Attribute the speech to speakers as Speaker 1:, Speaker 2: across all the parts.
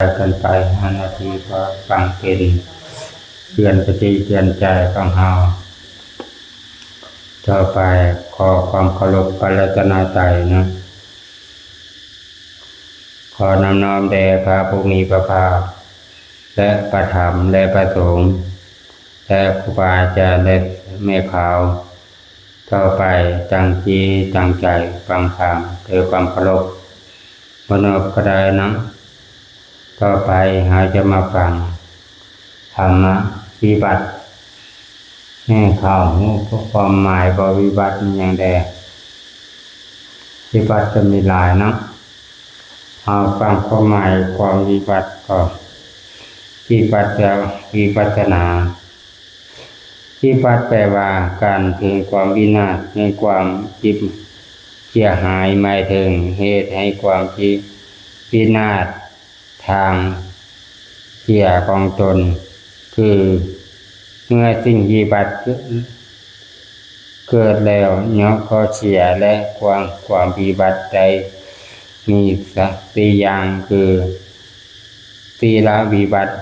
Speaker 1: กันไป5 นาทีก็ฟังเป็นเตือนสติเตือนใจของเฮาต่อไปขอความเคารพพระรัตนตรัยนะขอนำน้อมแด่พระผู้มีพระภาคและพระธรรมและพระสงฆ์และครูบาอาจารย์และแม่ขาวต่อไปตั้งจิตตั้งใจฟังธรรมด้วยความเคารพมโนก็ได้นะต่อไปเราจะมาฟังธรรมะวิบัติแห่ข่าวความหมายของวิบัติมันอย่างใดวิบัติจะมีหลายเนาะเอาฟังความหมายความวิบัติก่อนวิบัติจะวิปัสสนาวิบัติแปลว่าการถึงความวินาศในความจิบเสียหายหมายถึงเหตุให้ความวินาศทางเสียของตนคือเมื่อสิ่งวิบัติเกิดแล้วย่อมข้อเสียและความวิบัติใดมีสี่อย่างคือศีลวิบัติ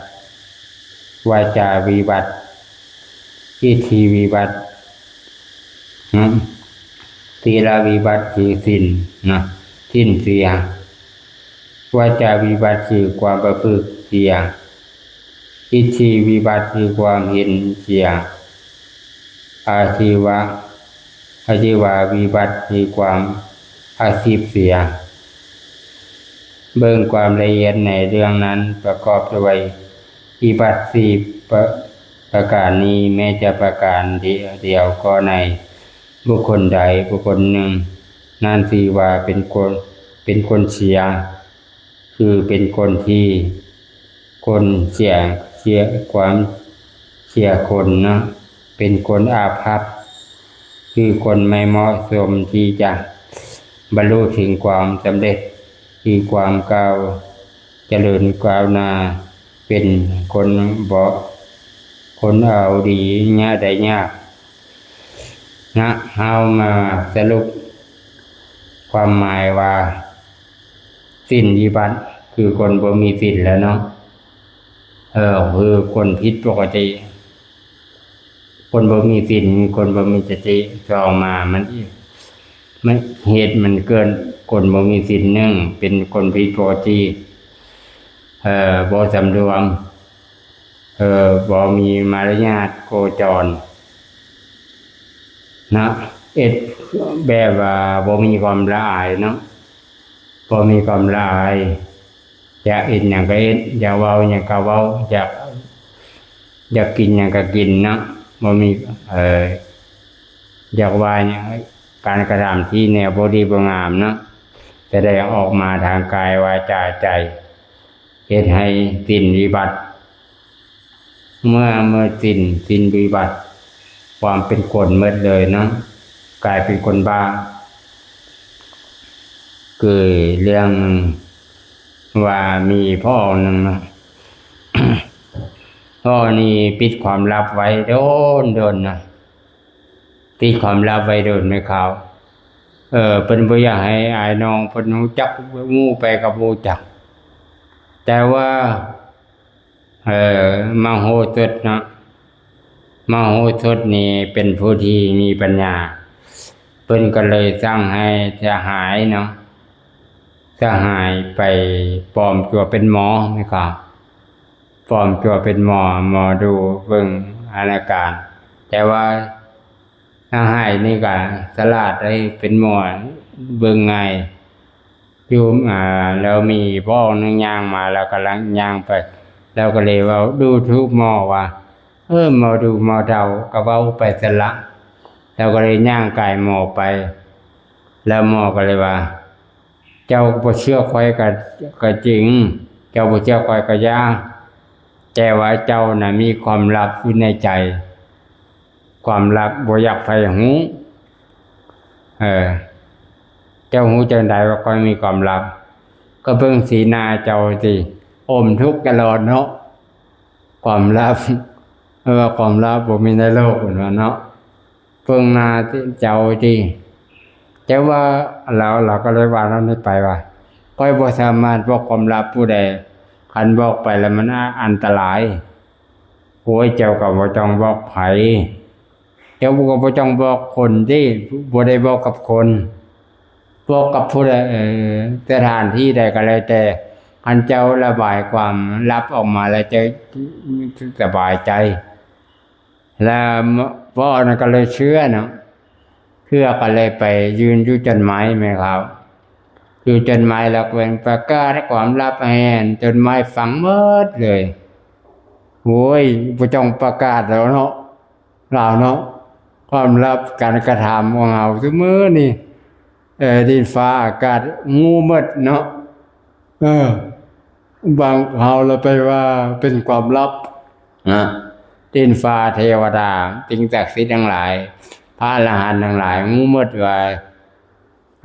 Speaker 1: วาจาวิบัติอิทธิวิบัติศีลวิบัติคือศีลนะสิ้นเสียวาจาวิบัติคือความประพฤติเสียอิทธิวิบัติคือความเห็นเสียอาชีววิบัติคือความอาชีพเสียเบิ่งความละเอียดในเรื่องนั้นประกอบด้วยวิบัติสี่ประการนี้แม้จะประการเดียวก็ในบุคคลใดบุคคลหนึ่งนั่นคือว่าเป็นคนเสียคือเป็นคนที่คนเสียความเสียคนนะเป็นคนอาภัพคือคนไม่เหมาะสมที่จะบรรลุถึงความสำเร็จคือความก้าวเจริญก้าวหน้าเป็นคนเอาดียากได้ยากนะเฮามาสรุปความหมายว่าศีลวิบัติคือคนบ่มีศีลแล้วเนาะคือคนผิดปกติคนบ่มีศีลคนบ่มีสติก็ออกมามันเหตุมันเกินคนบ่มีศีลหนึ่งเป็นคนผิดปกติบ่สำรวมบ่มีมารยาทโคจรนะแบบว่าบ่มีความละอายเนาะบ่มีความละอายอยากเอ็ดหยังก็เอ็ดอยากเว้าหยังก็เว้าอยากกินหยังก็กินเนาะบ่มีอยากว่าหยังการกระทำที่แนวบ่ดีบ่งามเนาะแสดงออกมาทางกายวาจาใจเฮ็ดให้ศีลวิบัติเมื่อศีลวิบัติความเป็นคนหมดเลยเนาะกลายเป็นคนบ้าคือเรื่องว่ามีพ่อหนึ่งนะ พ่อนี่ปิดความลับไว้โดนนะปิดความลับไว้โดนไม่ข่าวเพิ่นบ่อยากให้อายน้องเพิ่นรู้จักงูไปกับรู้จักแต่ว่ามโหสถนะมโหสถนี่เป็นผู้ที่มีปัญญาเพิ่นก็เลยสั่งให้สหายเนาะสหายไปปลอมตัวเป็นหมอไหมครับปลอมตัวเป็นหมอดูเบิ่งอาการแต่ว่าสหายนี่ก็ฉลาดได้เป็นหมอเบิ่งง่ายอยู่แล้วมีพ่อนึงย่างมาแล้วกำลังย่างไปแล้วก็เลยว่าดูทุกหมอว่าหมอดูหมอเดาก็เว้าไปซะละแล้วก็เลยย่างกายหมอไปแล้วหมอก็เลยว่าเจ้าบ่เชื่อข้อยก็จริงเจ้าบ่เชื่อข้อยก็ย่าแต่ว่าเจ้าน่ะมีความลับอยู่ในใจความลับบ่อยากให้ฮู้เจ้าฮู้จังได๋ว่าข้อยมีความลับก็เบิ่งสีหน้าเจ้าสิอมทุกข์ตลอดเนาะความลับว่าความลับบ่มีในโลกพุ่นว่าเนาะเบิ่งหน้าเจ้าสิแต่ว่าเราก็เลยว่าเราไม่ไปว่าข้อยบ่สามารถบอกความลับผู้ใด คันบอกไปแล้วมันอันตรายโอ้ยเจ้าก็บ่ต้องบอกไผเจ้าก็บ่ต้องบอกคนที่บ่ได้บอกกับคนบอกกับผู้ใดสถานที่ใดก็แล้วแต่คันเจ้าระบายความลับออกมาแล้วจะสบายใจแล้วพ่อนั่นก็เลยเชื่อเนาะเชื่อก็เลยไปยืนอยู่ต้นไม้แม่ครับอยู่ต้นไม้แล้วเป็นประกาศความลับให้ต้นไม้ฟังหมดเลยโอ้ยบ่ต้องประกาศแล้วเนาะเราเนาะความลับการกระทำของเราซุมื้อนี่ดินฟ้าอากาศงูหมดเนาะบางเฮาเราไปว่าเป็นความลับนะดินฟ้าเทวดาสิ่งศักดิ์สิทธิ์ทั้งหลายพระอรหันต์ทั้งหลายงูหมดว่า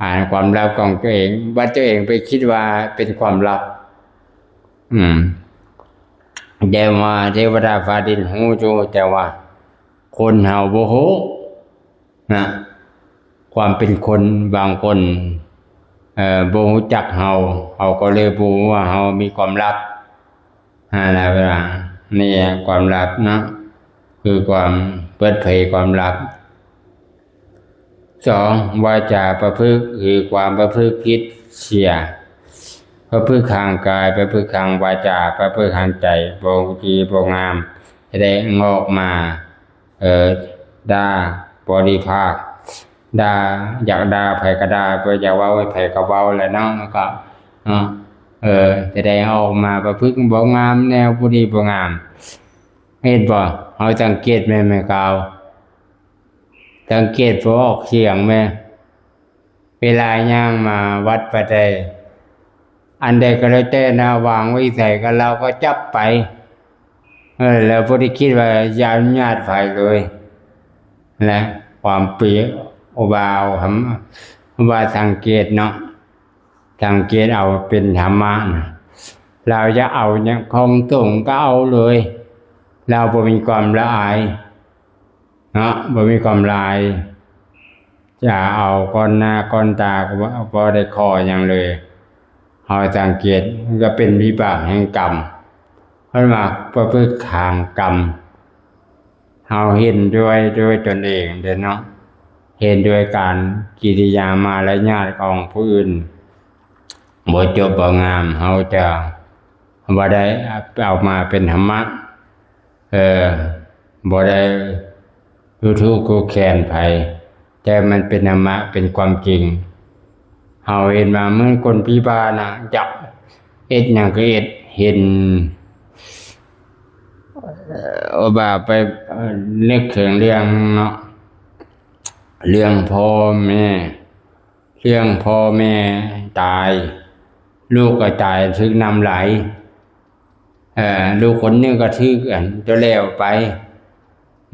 Speaker 1: อ่านความลับของตัวเองว่าตัวเองไปคิดว่าเป็นความลับเดี๋ยวมาเทวดาฟ้าดินฮู้อยู่แต่ว่าคนเฮาบ่ฮู้นะความเป็นคนบางคนบ่รู้จักเฮาก็เลยบ่รู้ว่าเฮามีความลับอะไรเวลานี่ความลับเนาะคือความเปิดเผยความลับ2วาจาประพฤติคือความประพฤติผิดเสียประพฤติทางกายประพฤติทางวาจาประพฤติทางใจบ่ดีบ่งามแสดงออกมาด่าบริภาคด่าอยากด่าไผก็ด่าบ่อยากเว้าให้ไผก็เว้าแหละเนาะก็แสดงออกมาประพฤติบ่งามแนวบ่ดีบ่งามเห็นบ่เฮาสังเกตแม่กาวสังเกตพอออกเสียงแม่เวลาย่างมาวัดประใดอันใดก็แล้วแต่นะวางไว้ใส่ก็เราก็จับไปแล้วบ่ได้คิดว่าอย่าอนุญาตไผเลยนะความเปียอบาวว่าสังเกตเนาะสังเกตเอาเป็นธรรมะนะเราจะเอาเนี่ยของตรงก็เอาเลยเราบ่มีความละอายเนาะบ่มีความละอายจะเอาก้อนหน้าก้อนตาก็บ่ได้ขอหยังเลยเฮาสังเกตมันก็เป็นวิบากแห่งกรรมเพราะว่าประพฤติทางกรรมเฮาเห็นด้วยตนเองเด้อเนาะเห็นด้วยการกิริยามารยาทของผู้อื่นบ่จบบ่งามเฮาจะบ่ได้เอามาเป็นธรรมะบ่ได้ดูถูกคู่แค้นไผแต่มันเป็นธรรมะเป็นความจริงเฮาเห็นมาเหมือนคนพิบาลน่ะอยากเฮ็ดหยังก็เห็นว่าไปนึกถึงเรื่องเนาะเรื่องพ่อแม่ตายลูกก็ตายถึกน้ำไหลลูกคนนึงก็ถึกอันจะแล้วไป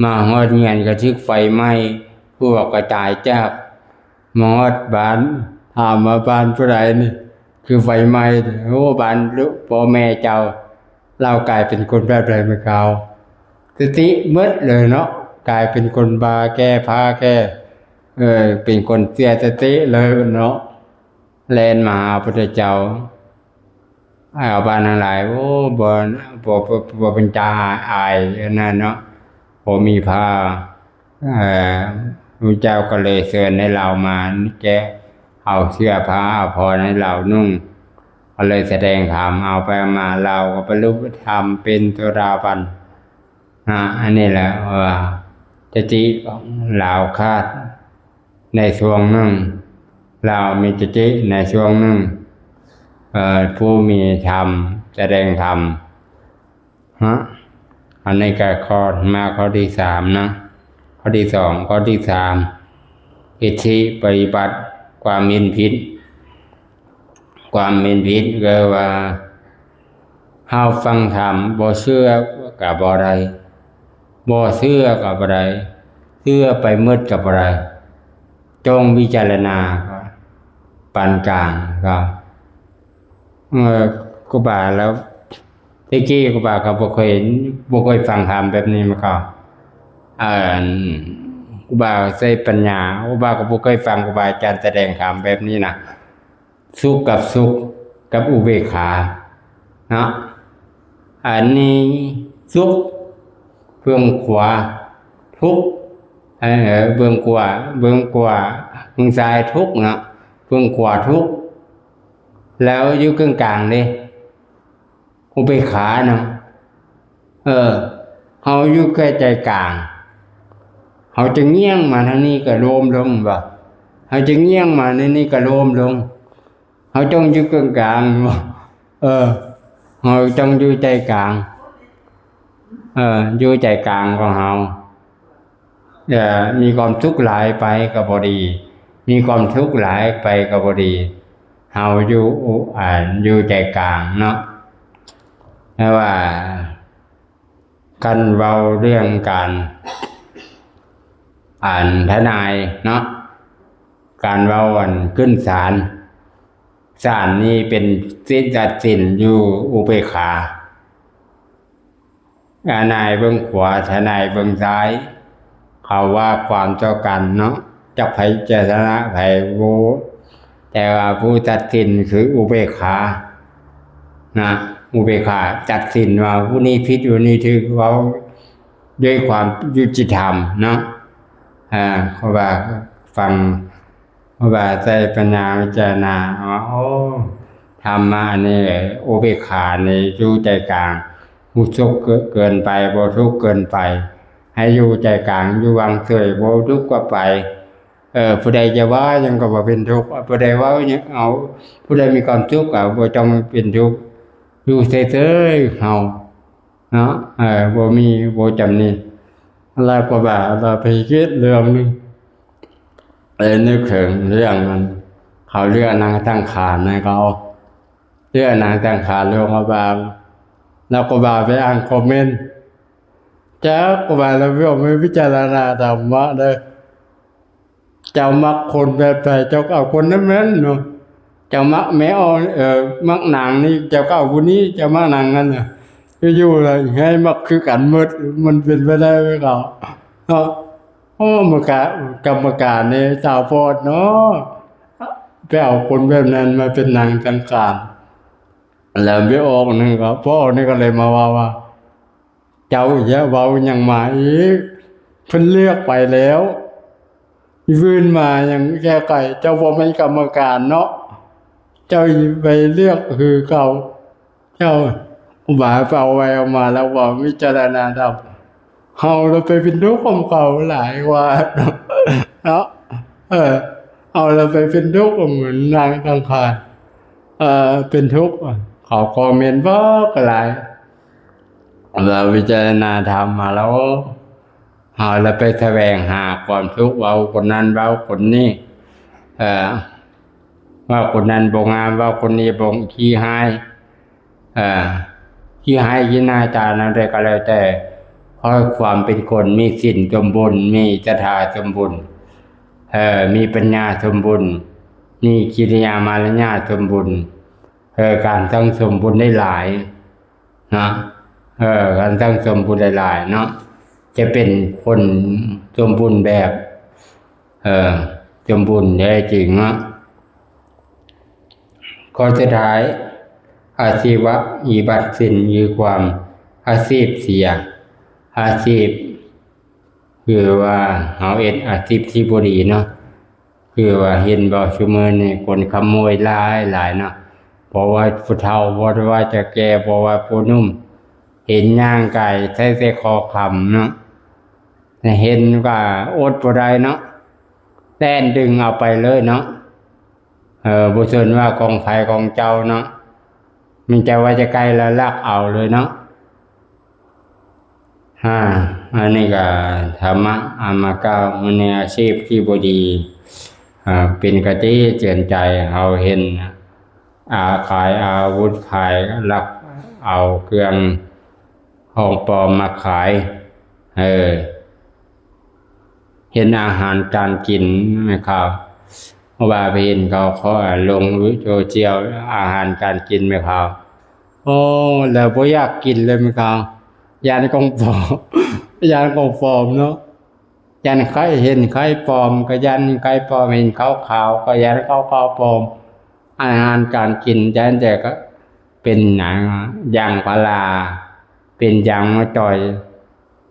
Speaker 1: มาฮอดเงียนก็ถึกไฟไหม้พวกก็ตายจากมอดบ้านถามมาบ้านผู้ใดนี่คือไฟไหม้โอ้บ้านลูกพ่อแม่เจ้าเรากลายเป็นคนแบบไรไม่กาวสติหมดเลยเนาะกลายเป็นคนบาแก้ผ้าแก้เป็นคนเสียสติเลยเนาะแล่นมาหาพระพุทธเจ้าเอาบ้านทั้งหลายโอ้บ่เป็นตาอายนั่นเนาะบ่มีผ้าพระเจ้าก็เลยเชิญให้เรามาแกเอาเสื้อผ้าพอให้เรานุ่งก็เลยแสดงธรรมเอาไปมาเราก็บรรลุธรรมเป็นโสดาบันอันนี้แหละว่าจะจิของเราคาดในช่วงหนึ่งเรามีจะจิในช่วงหนึ่งผู้มีธรรมแสดงธรรมอันนี้ก็ข้อที่3นะข้อที่2ข้อที่3อิทธิปฏิบัติความเห็นผิดก็ว่าเฮาฟังธรรมบ่เชื่อก็บ่ได้บ่เชื่อก็บ่ได้เชื่อไปหมดก็บ่ได้จงวิจารณาปานกลางก็ครูบาแล้วตะกี้ครูบาก็บ่เคยฟังธรรมแบบนี้มาก่อนครูบาใช้ปัญญาครูบาก็บ่เคยฟังครูบาอาจารย์แสดงธรรมแบบนี้นะสุขกับอุเบกขาเนาะ อันนี้สุขเบื้องขวาทุกข์เบื้องขวาเบื้องซ้ายทุกข์เนาะเบื้องขวาทุกข์แล้วอยู่กลางนี่อุเบกขาเนาะเขาอยู่ใกล้ใจกลางเขาจะเงี่ยงมาทางนี้ก็โลมลงบ่เขาจะเงี่ยงมาในนี้ก็โลมลงเขาจงอยู่กลางบ่เขาจงอยู่ใจกลางอยู่ใจกลางของเขามีความทุกข์หลายไปก็บ่ดีมีความทุกข์หลายไปก็บ่ดีเขาอยู่ใจกลางเนาะแต่ว่ากันเว้าเรื่องการทนายเนาะการเว้าขึ้นศาลนี่เป็นสิ้นตัดสินอยู่อุเบกขาทนายเบื้องขวาทนายเบื้องซ้ายเขาว่าความเท่ากันเนาะจักไผจะชนะไผโวแต่ว่าผู้ตัดสินคืออุเบกขานะอุเบกขาตัดสินว่าผู้นี้ผิดผู้นี้ถูกเขาด้วยความยุติธรรมเนาะเขาว่าฟังเขาว่าใจปัญญาวิจารณาโอ้ธรรมะนี่อุเบกขานี่อยู่ใจกลางผู้ทุกข์เกินไปบ่ทุกข์เกินไปให้อยู่ใจกลางอยู่วางเฉยบ่ทุกข์ก็ไปผู้ใดจะว่ายังก็บ่เป็นทุกข์ผู้ใดว่ายังเอาผู้ใดมีความทุกข์ก็บ่ต้องเป็นทุกข์อยู่เฉยๆเฮาเนาะบ่มีบ่จำนี่แล้วก็ว่าเราไปคิดเรื่องนึงนึกถึงเรื่องมันเขาเรื่องนางตั้งขานนะเขาเรื่องนางตั้งขานเรื่องว่าแล้วก็บ่าไปอ่านคอมเมนต์จ้าก็บ่าแล้วไม่พิจารณาธรรมะเด้อเจ้ามักคนแบบใดเจ้าก็เอาคนนั้นเนาะเจ้ามักแม่มักนางนี่เจ้าก็เอาผู้นี้เจ้ามักนางนั้นน่ะอยู่ๆเลยให้มักคือกันหมดมันเป็นไปได้มั้ยก็กรรมการนี่เจ้าโพดเนาะไปเอาคนแบบนั้นมาเป็นนางสังฆานแล้วไม่ออกนึงก็พ่อนี่ก็เลยมาว่าเจ้าอย่าเว้าหยังมาอีกเพิ่นเลือกไปแล้วยื่นมาอย่างแก้ไขเจ้าบ่เป็นกรรมการเนาะเจ้าไปเลือกคือเขาเจ้าอุบาเฝ้าไว้ออกมาแล้วว่าวิจารณาธรรมเฮาเราไปเป็นทุกข์ของเขาหลายกว่าเนาะเอาเราไปเป็นทุกข์เหมือนนางสังฆานเป็นทุกข์เขาคอมเมนต์บ่ก็หลายเราวิจารณาธรรมมาแล้วเราไปแสวงหาความทุกข์เอาคนนั้นเอาคนนี้ว่าคนนั้นบ่งามว่าคนนี้บ่ขี้หายขี้หายขี้หน้าตานั้นได้ก็แล้วแต่เพราะความเป็นคนมีศีลสมบูรณ์มีศรัทธาสมบูรณ์มีปัญญาสมบูรณ์มีกิริยามารยาทสมบูรณ์การตั้งสมบูรณ์ได้หลายนะการตั้งสมบูรณ์ได้หลายเนาะจะเป็นคนสมบูรณ์แบบสมบูรณ์แท้จริงเนาะข้อสุดท้ายอาชีวะอีบัตสินคือความอาชีพเสียอาชีพคือว่าเฮาเอ็ดอาชีพที่บ่ดีเนาะคือว่าเห็นบ่ซุมื้อนี้คนขโมยหลายเนาะเพราะว่าผู้เฒ่าบ่ว่าจะแก่บ่ว่าผู้หนุ่มเห็นย่างไก่ใส่แต่คอคำเนาะเห็นก็อดบ่ได้เนาะแล่นดึงเอาไปเลยเนาะบ่สนว่าของไผของเจ้าเนาะมันจะว่าจะไกลแล้วลักเอาเลยเนาะอันนี้ก็ธรรมะมาเก้ามันในอาชีพที่บ่ดีเป็นกติเตือนใจเอาเห็นขายอาวุธขายลักเอาเครื่องของปลอมมาขายเห็นอาหารการกินไหมครับว่าไปเห็นเขาลงโซเชียลอาหารการกินไหมครับแล้วบ่อยากกินเลยไหมครับยานของปลอมยานของปลอมเนาะยันใครเห็นใครปลอมก็ยันใครปลอมเห็นขาวก็ยันขาวปลอมอาหารการกินยันแต่ก็เป็นหนังยางพารา เป็นอย่างมาจ่อย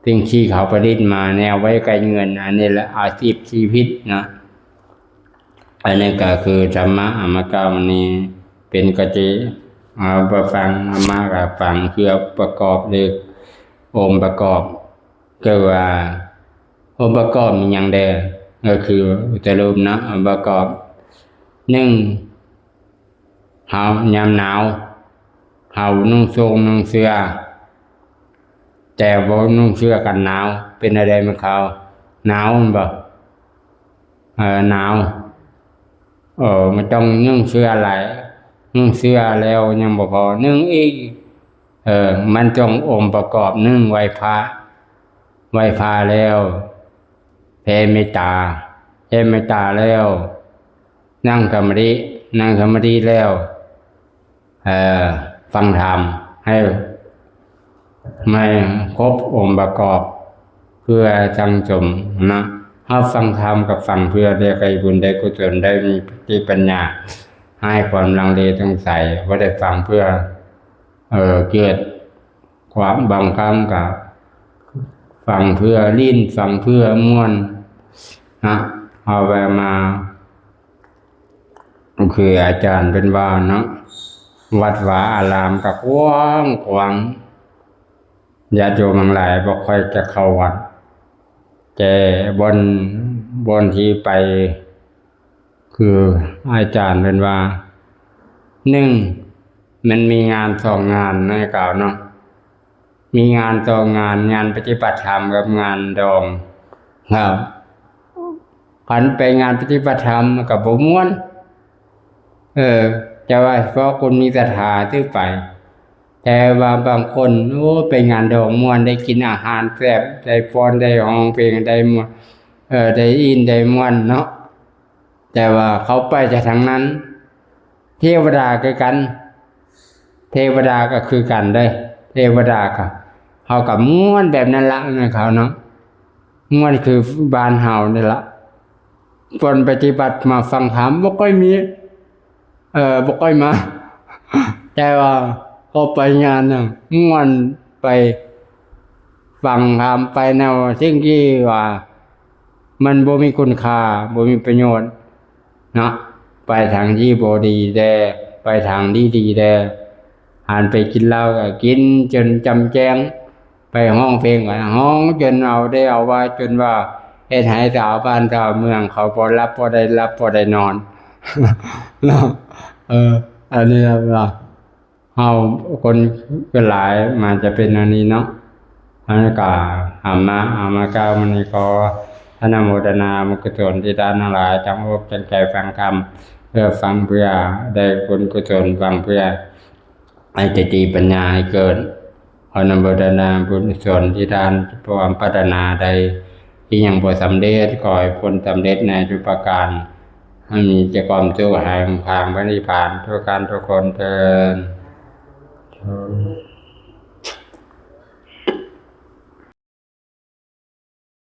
Speaker 1: สิ่งที่เขาประดิษฐ์มาแนวไว้ไกลเงินอันนี้แหละอาชีพชีวิตนะอันนี้ก็คือธรรมะอมกามณีเป็นกติเอาไปฟังอามากับฟังเพื่อประกอบหรือองค์ประกอบก็ว่าองค์ประกอบมีอย่างใดก็คืออุตรุปนะองค์ประกอบหนึ่งเฮายามหนาวเฮานุ่งทรงนุ่งเสื้อแต่บ่นุ่งเสื้อกันหนาวเป็นอะไรมันเขาหนาวมันบ่หนาวมันต้องนุ่งเสื้อหลายนุ่งเสื้อแล้วยังบ่พอนึ่งอีกมันต้ององค์ประกอบนึ่งไหว้พระแล้วแผ่เมตตาแล้วนั่งสมาธิแล้วฟังธรรมให้ไม่ครบองค์ประกอบเพื่อจังสมนะถ้าฟังธรรมกับฟังเพื่อได้ไกลบุญได้กุศลได้มีสติปัญญาให้ความลังเลสงสัยว่าได้ฟังเพื่อเกิดความบางครั้งกับฟังเพื่อลิ้นฟังเพื่อม่วนนะเอาไปมาคืออาจารย์เป็นว่าเนาะวัดวาอารามกับกว้างขวางญาติโยมทั้งหลายบ่ค่อยจะเข้าวัดแต่บนที่ไปคืออาจารย์เป็นว่าหนึ่งมันมีงานสองงานในกล่าวเนาะมีงานสองงานปฏิบัติธรรมกับงานดองครับพันไปงานปฏิบัติธรรมกับบ่ม่วนจะว่าเพราะคนมีศรัทธาที่ไปแต่ว่าบางคนไปงานดองม่วนได้กินอาหารแซ่บได้ฟ้อนได้ร้องเพลงได้ม่วนได้อินได้ม่วนเนาะแต่ว่าเขาไปจากทางนั้นเทวดาคือกันเทวดาก็คือกันเด้เทวดาก็เขากับม่วนแบบนั้นละนะเขาเนาะม่วนคือบ้านเฮานี่ละคนปฏิบัติมาฟังธรรมบ่ค่อยมีบ่ค่อยมาแต่ว่าเขาไปงานน่ะม่วนไปฟังธรรมไปแนวสิ่งที่ว่ามันบ่มีคุณค่าบ่มีประโยชน์เนาะไปทางที่บ่ดีแท้ไปทางดีแท้หานไปกินเหล้าก็กินจนจำแจ้งไปห้องเพลงก็ห้องจนเอาว่าจนว่าเฮ็ดให้ชาวบ้านชาวเมืองเขาบ่ได้นอนเนาะอันนี้ว่าเฮาคนก็หลายมันจะเป็นอันนี้เนาะอันนี้ก็เอามากล่าวมันนี้ก็อนุโมทนามุขกุศลที่ท่านทั้งหลายจำอกจำใจฟังธรรมเพื่อฟังเพื่อได้บุญกุศลฟังเพื่อให้สติปัญญาให้เกิดอนุโมทนาบุญกุศลที่ท่านความปรารถนาใดที่ยังบ่สำเร็จขอให้ผลสำเร็จในทุกประการให้มีแต่ความสุขแห่งทางพระนิพพานทุกการทุกคนเทอญ